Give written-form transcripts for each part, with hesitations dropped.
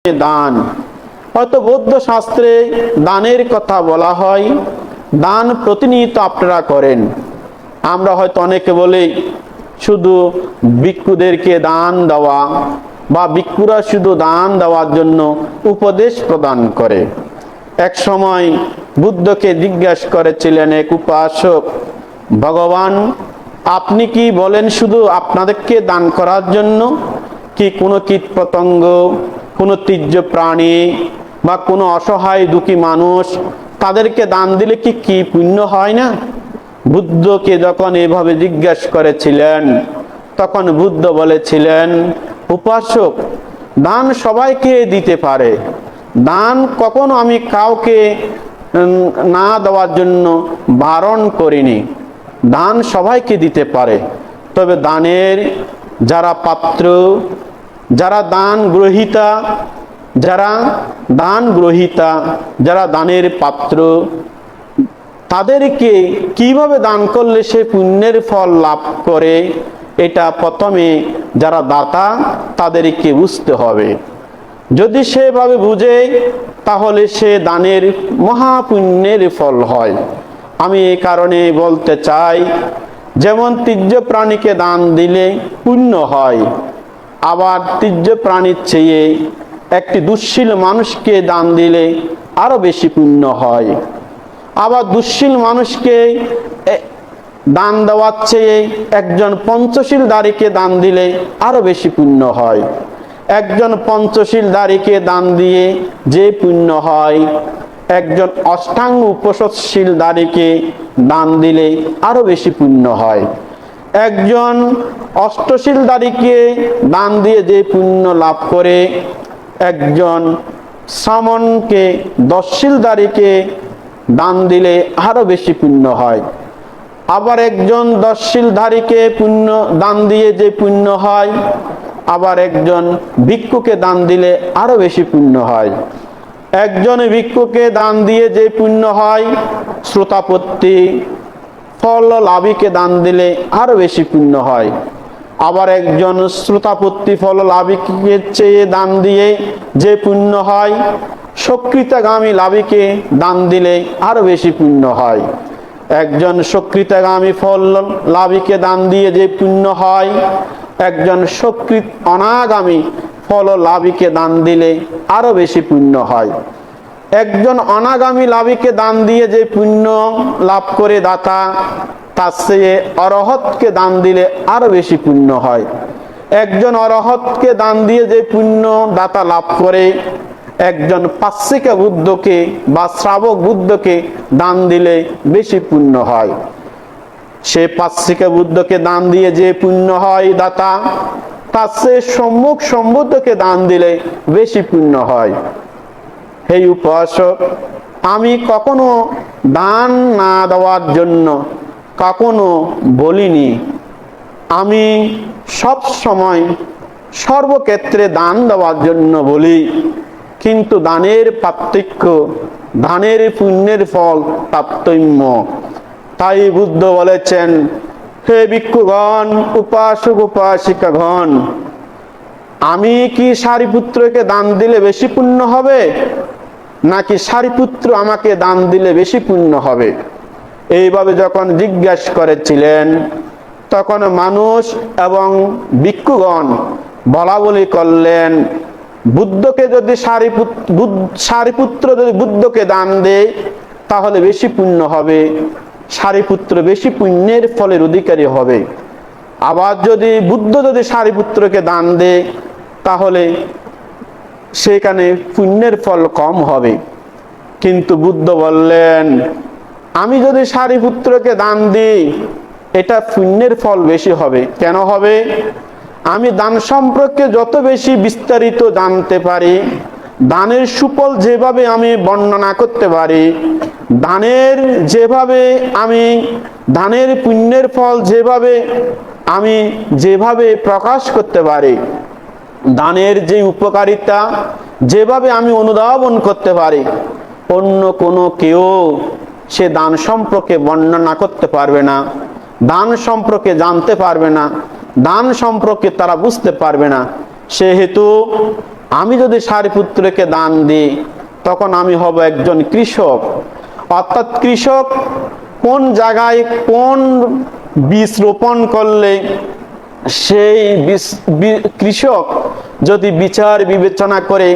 দান। হয়তো বৌদ্ধ শাস্ত্রে দানের কথা বলা হয়, দান প্রতিনিয়ত আপনারা করেন। আমরা হয়তো অনেকে বলি শুধু ভিক্ষুদেরকে দান দেওয়া, বা ভিক্ষুরা শুধু দান দেওয়ার জন্য উপদেশ প্রদান করে। এক সময় বুদ্ধকে জিজ্ঞাসা করেছিলেন এক উপাসক, ভগবান আপনি কি বলেন শুধু আপনাদেরকে দান করার জন্য, কি কোনো কীট পতঙ্গ, কোনো তীর্য প্রাণী বা কোনো অসহায় দুঃখী মানুষ তাদেরকে দান দিলে কি কি পুণ্য হয় না? বুদ্ধকে যখন এভাবে জিজ্ঞাসা করেছিলেন তখন বুদ্ধ বলেছিলেন, উপাসক দান সবাইকে দিতে পারে, দান কখনো আমি কাউকে না দেওয়ার জন্য বারণ করিনি, দান সবাইকে দিতে পারে। তবে দানের যারা পাত্র, যারা দান গ্রহীতা, যারা দানের পাত্র, তাদেরকে কিভাবে দান করলে সে পুণ্যের ফল লাভ করে, এটা প্রথমে যারা দাতা তাদেরকে বুঝতে হবে। যদি সেভাবে বুঝে তাহলে সে দানের মহাপুণ্যের ফল হয়। আমি এই কারণে বলতে চাই, যেমন তীর্য প্রাণীকে দান দিলে পুণ্য হয়, আবার তীর্য প্রাণীর চেয়ে একটি দুঃশীল মানুষকে দান দিলে আরো বেশি পুণ্য হয়। আবার দুঃশীল মানুষকে দান দেওয়ার চেয়ে একজন পঞ্চশীলধারীকে দান দিলে আরো বেশি পুণ্য হয়। একজন পঞ্চশীলধারীকে দান দিয়ে যে পুণ্য হয়, একজন অষ্টাঙ্গ উপশীলধারীকে দান দিলে আরো বেশি পুণ্য হয়। একজন অষ্টশীলধারীকে দান দিয়ে যে পুণ্য লাভ করে, একজন শ্রামণকে দশশীলধারীকে দান দিলে আরো বেশি পুণ্য হয়। আবার একজন দশশীলধারীকে পুণ্য দান দিয়ে যে পুণ্য হয়, আবার একজন ভিক্ষুকে দান দিলে আরো বেশি পুণ্য হয়। একজন ভিক্ষুকে দান দিয়ে যে পুণ্য হয়, শ্রোতাপত্তি ফল লাভীকে দান দিলে আরো বেশি পুণ্য হয়। আবার একজন শ্রোতাপত্তি ফল লাভীকে চেয়ে দান দিয়ে যে পুণ্য হয়, সক্রিয়তাগামী লাভীকে দান দিলে আরো বেশি পুণ্য হয়। একজন সক্রিয়তাগামী ফল লাভীকে দান দিয়ে যে পুণ্য হয়, একজন অনাগামী ফল লাভীকে দান দিলে আরো বেশি পুণ্য হয়। একজন অনাগামী লাভীকে দান দিয়ে যে পুণ্য লাভ করে দাতা, তার চেয়ে অরহতকে দান দিলে আরো বেশি পুণ্য হয়। একজন অরহতকে দান দিয়ে যে পুণ্য দাতা লাভ করে, একজন পাচ্ছিকা বুদ্ধকে বা শ্রাবক বুদ্ধকে দান দিলে বেশি পুণ্য হয়। সে পাচ্ছিকা বুদ্ধকে দান দিয়ে যে পুণ্য হয় দাতা, তার চেয়ে সম্মুখ সম্বুদ্ধকে দান দিলে বেশি পুণ্য হয়। হে উপাসক, আমি কখনো দান না দেওয়ার জন্য কখনো বলিনি। আমি সব সময় সর্বক্ষেত্রে দান দেওয়ার জন্য বলি, কিন্তু দানের পার্থক্য, দানের পুণ্যের ফল তারতম্য। তাই বুদ্ধ বলেছেন, হে ভিক্ষুগণ, উপাসক উপাসিকাগণ, আমি কি সারিপুত্রকে দান দিলে বেশি পুণ্য হবে, নাকি সারিপুত্র আমাকে দান দিলে বেশি পুণ্য হবে? এইভাবে যখন জিজ্ঞাসা করেছিলেন তখন মানুষ এবং ভিক্ষুগণ বলা বলি করলেন, বুদ্ধকে যদি সারিপুত্র যদি বুদ্ধকে দান দেয় তাহলে বেশি পুণ্য হবে, সারিপুত্র বেশি পুণ্যের ফলের অধিকারী হবে। আবার যদি বুদ্ধ যদি সারিপুত্রকে দান দেয় তাহলে সেখানে পুণ্যের ফল কম হবে। কিন্তু বুদ্ধ বললেন, আমি যদি সারিপুত্রকে দান দিই এটা পুণ্যের ফল বেশি হবে। কেন হবে? আমি দান সম্পর্কে যত বেশি বিস্তারিত জানতে পারি, দানের সুফল যেভাবে আমি বর্ণনা করতে পারি, দানের পুণ্যের ফল যেভাবে প্রকাশ করতে পারি, দানের যে উপকারিতা যেভাবে আমি অনুধাবন করতে পারি, অন্য কোনো কেউ সে দান সম্পর্কে বর্ণনা করতে পারবে না, দান সম্পর্কে জানতে পারবে না, দান সম্পর্কে তারা বুঝতে পারবে না। সেহেতু আমি যদি সারিপুত্রকে দান দিই তখন আমি হব একজন কৃষক। অর্থাৎ কৃষক কোন জায়গায় কোন বীজ রোপণ করলে সেই কৃষক যদি বিচার বিবেচনা করে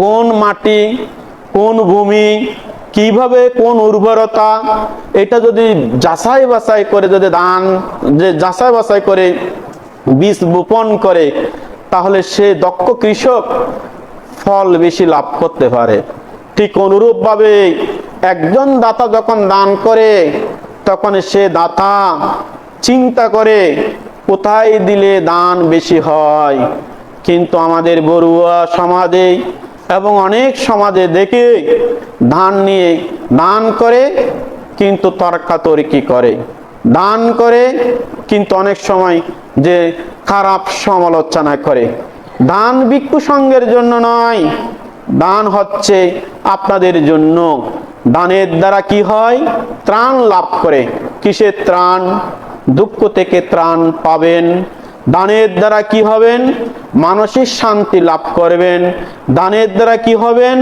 কোন মাটি, কোন ভূমি, কিভাবে কোন উর্বরতা, এটা যদি যাচাই বাছাই করে যদি যাচাই বাছাই করে বীজ বপন করে, তাহলে সে দক্ষ কৃষক ফল বেশি লাভ করতে পারে। ঠিক অনুরূপভাবে একজন দাতা যখন দান করে তখন সে দাতা চিন্তা করে কোথায় দিলে দান বেশি হয়। কিন্তু আমাদের বড়ুয়া সমাজে এবং অনেক সমাজে দেখে দান নিয়ে দান করে কিন্তু তর্কাতর্কি করে, দান করে কিন্তু অনেক সময় যে খারাপ সমালোচনা করে। দান ভিক্ষু সংঘের জন্য নয়, দান হচ্ছে আপনাদের জন্য। দানের দ্বারা কি হয়? ত্রাণ লাভ করে। কিসের ত্রাণ? দুঃখ থেকে ত্রাণ পাবেন। দানের দ্বারা কি হবেন? মানসিক শান্তি লাভ করবেন। দানের দ্বারা কি হবেন?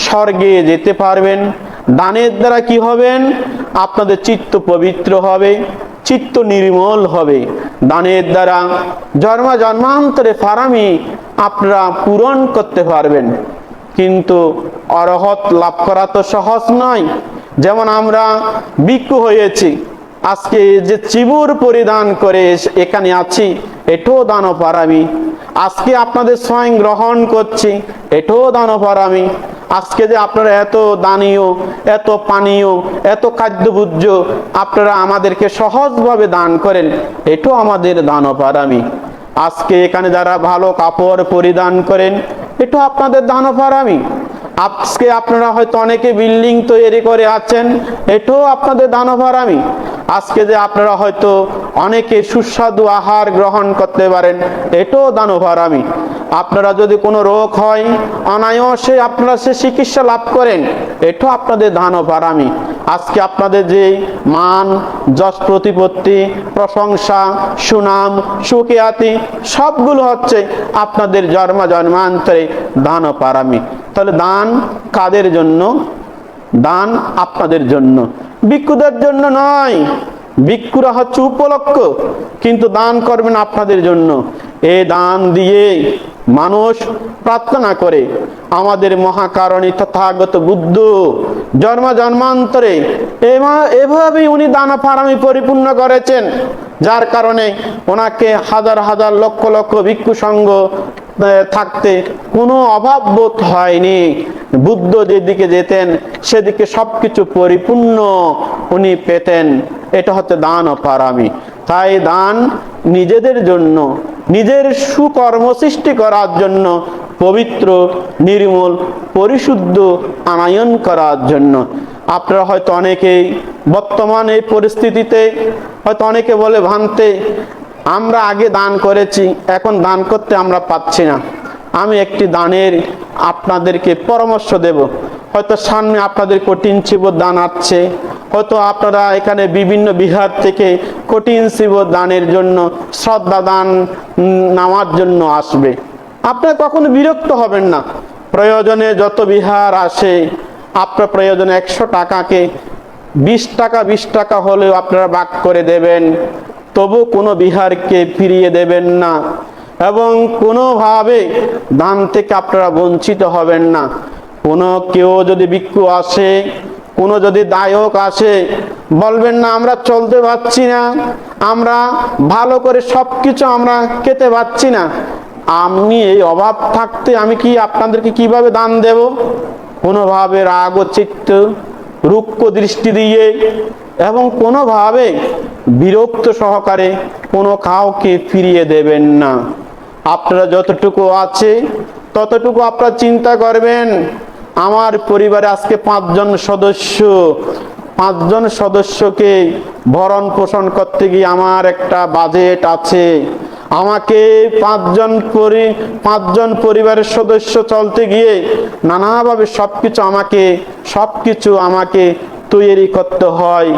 স্বর্গে যেতে পারবেন। দানের দ্বারা কি হবেন? আপনাদের চিত্ত পবিত্র হবে, চিত্ত নির্মল হবে। দানের দ্বারা জন্মান্তরে ফারামি আপনারা পূরণ করতে পারবেন। কিন্তু অরহত লাভ করা তো সহজ নয়। যেমন আমরা ভিক্ষু হয়েছি, আজকে যে চিবুর পরিধান করে এখানে আছি, এটাও দানপারামি। আজকে আপনাদের স্বয়ং গ্রহণ করছি, এটাও দানপারামি। আজকে যে আপনারা এত দানীয়, এত পানীয়, এত খাদ্যভোজ্য আপনারা আমাদেরকে সহজভাবে দান করেন, এটাও আমাদের দানপারামি। আজকে এখানে যারা ভালো কাপড় পরিধান করেন, এটাও আপনাদের দানপারামি। আজকে আপনারা হয়তো অনেকে বিল্ডিং তৈরি করে আছেন, এটাও আপনাদের দানপারামি। আজকে যে আপনারা হয়তো অনেকে সুস্বাদু আহার গ্রহণ করতে পারেন, এটাও দানপারামি। আপনারা যদি কোনো রোগ হয় অনায়াসে আপনারা সে চিকিৎসা লাভ করেন, এটাও আপনাদের দানপারামি। আজকে আপনাদের যে মান, যশ, প্রতিপত্তি, প্রশংসা, সুনাম, সুখ্যাতি সবগুলো হচ্ছে আপনাদের জন্মান্তরে দানপারামি। তাহলে দান কাদের জন্য? দান আপনাদের জন্য, ভিক্ষুদের জন্য নয়। ভিক্ষুরা হচ্ছে উপলক্ষ, কিন্তু দান করবেন আপনাদের জন্য। এই দান দিয়ে মানুষ প্রার্থনা করে আমাদের মহাকারণী তথাগত বুদ্ধ জন্মান্তরে এভাবেই উনি দানপারামি পরিপূর্ণ করেছেন, যার কারণে ওনাকে হাজার হাজার লক্ষ লক্ষ ভিক্ষু সংঘ থাকতে কোনো অভাব বোধ হয়নি। বুদ্ধ যেদিকে যেতেন সেদিকে সবকিছু পরিপূর্ণ উনি পেতেন। এটা হচ্ছে দানপারামি। তাই দান নিজেদের জন্য, নিজের সুকর্ম সৃষ্টি করার জন্য, পবিত্র, নির্মল, পরিশুদ্ধ আনয়ন করার জন্য। আপনারা হয়তো অনেকেই বর্তমান এই পরিস্থিতিতে হয়তো অনেকে বলে ভান্তে, আমরা আগে দান করেছি, এখন দান করতে আমরা পাচ্ছি না। আমি একটি দানের আপনাদেরকে পরামর্শ দেব। হয়তো সামনে আপনাদের কঠিন শিবর দান আসছে, হয়তো আপনারা এখানে বিভিন্ন বিহার থেকে কঠিন শিবর দানের জন্য, শ্রদ্ধা দান নেওয়ার জন্য আসবে। আপনারা কখনো বিরক্ত হবেন না। প্রয়োজনে যত বিহার আসে, আপনার প্রয়োজনে 100 টাকাকে 20 টাকা 20 টাকা হলেও আপনারা ভাগ করে দেবেন, তবু কোনো বিহারকে ফিরিয়ে দেবেন না এবং কোনোভাবে দান থেকে আপনারা বঞ্চিত হবেন না। কোনো কেউ যদি ভিক্ষু আসে, কোনো যদি দায়ক আসে, বলবেন না আমরা চলতে পারছি না, আমরা ভালো করে সবকিছু আমরা খেতে পারছি না, আমি এই অভাব থাকতে আমি কি আপনাদেরকে কিভাবে দান দেব? কোনোভাবে রাগ ও চিত্ত রুক্ষ দৃষ্টি দিয়ে এবং কোনোভাবে বিরক্ত সহকারে কোনো কাউকে ফিরিয়ে দেবেন না। আপনারা যতটুকু আছে ততটুকু আপনারা চিন্তা করবেন। আমার পরিবারে আজকে 5 জন সদস্য, 5 জন সদস্যকে ভরণ পোষণ করতে গিয়ে আমার একটা বাজেট আছে। আমাকে 5 জন পরিবারের সদস্য চলতে গিয়ে নানাভাবে সবকিছু আমাকে তৈরি করতে হয়,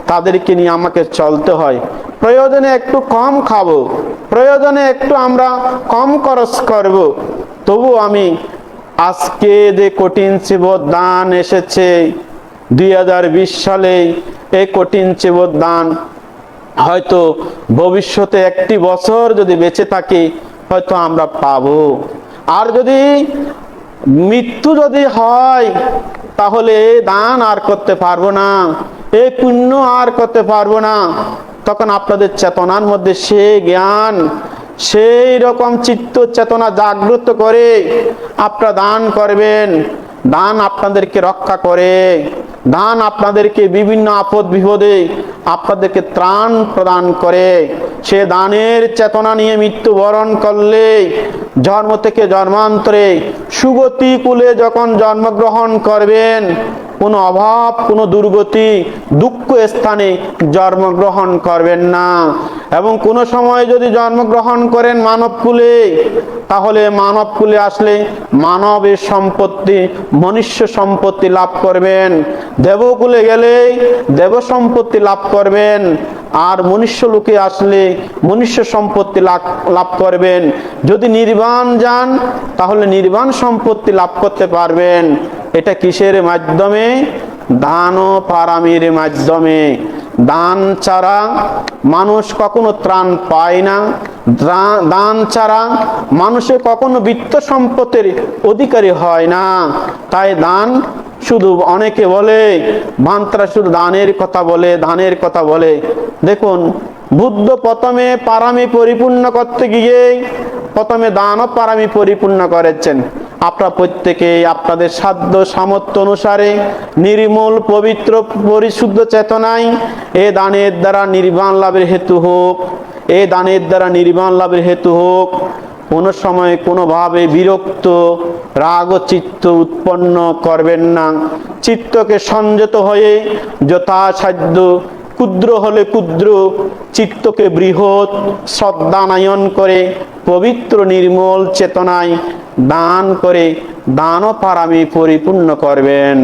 তাদেরকে নিয়ে আমাকে চলতে হয়। প্রয়োজনে একটু কম খাবো, প্রয়োজনে একটু আমরা কম খরচ করব, তবু আমি আজকে যে কঠিন চিবর দান এসেছে 2020 সালে, এই কঠিন চিবর দান হয়তো ভবিষ্যতে একটি বছর যদি বেঁচে থাকি হয়তো আমরা পাবো। আর যদি মৃত্যু যদি হয় তাহলে দান আর করতে পারবো না, এই পুণ্য আর করতে পারবো না। তখন আপনাদের চেতনার মধ্যে সেই জ্ঞান, সেই রকম চিত্ত চেতনা জাগ্রত করে আপনারা দান করবেন। দান আপনাদেরকে রক্ষা করে, দান আপনাদেরকে বিভিন্ন আপদ বিপদে আপনাদেরকে ত্রাণ প্রদান করে। সে দানের চেতনা নিয়ে মৃত্যুবরণ করলে জন্ম থেকে জন্মান্তরে সুগতি কুলে যখন জন্মগ্রহণ করবেন, কোনো অভাব, কোনো দুর্গতি, দুঃখ স্থানে জন্মগ্রহণ করবেন না। এবং কোনো সময় যদি জন্মগ্রহণ করেন মানব কুলে, তাহলে মানব কুলে আসলে মানবের সম্পত্তি, মনুষ্য সম্পত্তি লাভ করবেন। দেবকুলে গেলে দেব সম্পত্তি লাভ করবেন। আর মনুষ্য লোকে আসলে মনুষ্য সম্পত্তি লাভ করবেন। যদি নির্বাণ যান তাহলে নির্বাণ সম্পত্তি লাভ করতে পারবেন। এটা কিসের মাধ্যমে? দান ও পারামির মাধ্যমে। দান ছাড়া মানুষ কখনো ত্রাণ পায় না। দান ছাড়া মানুষের কখনো বিত্ত সম্পদের অধিকারী হয় না। তাই দান শুধু অনেকে বলে, ভান্তারা শুধু দানের কথা বলে, দানের কথা বলে। দেখুন, বুদ্ধ প্রথমে পারামি পরিপূর্ণ করতে গিয়ে প্রথমে দান ও পারামি পরিপূর্ণ করেছেন। আপনারা প্রত্যেকে আপনাদের সাধ্য সামর্থ্য অনুসারে নির্মল পবিত্র পরিশুদ্ধ চেতনায় এ দানের দ্বারা নির্বাণ লাভের হেতু হোক, এ দানের দ্বারা নির্বাণ লাভের হেতু হোক। কোনো সময় কোনোভাবে বিরক্ত রাগ ও চিত্ত উৎপন্ন করবেন না। চিত্তকে সংযত হয়ে যথাসাধ্য ক্ষুদ্র হলে ক্ষুদ্র, চিত্তকে বৃহৎ শ্রদ্ধানয়ন করে পবিত্র নির্মল চেতনায় দান করে দান ও পারামি পরিপূর্ণ করবেন।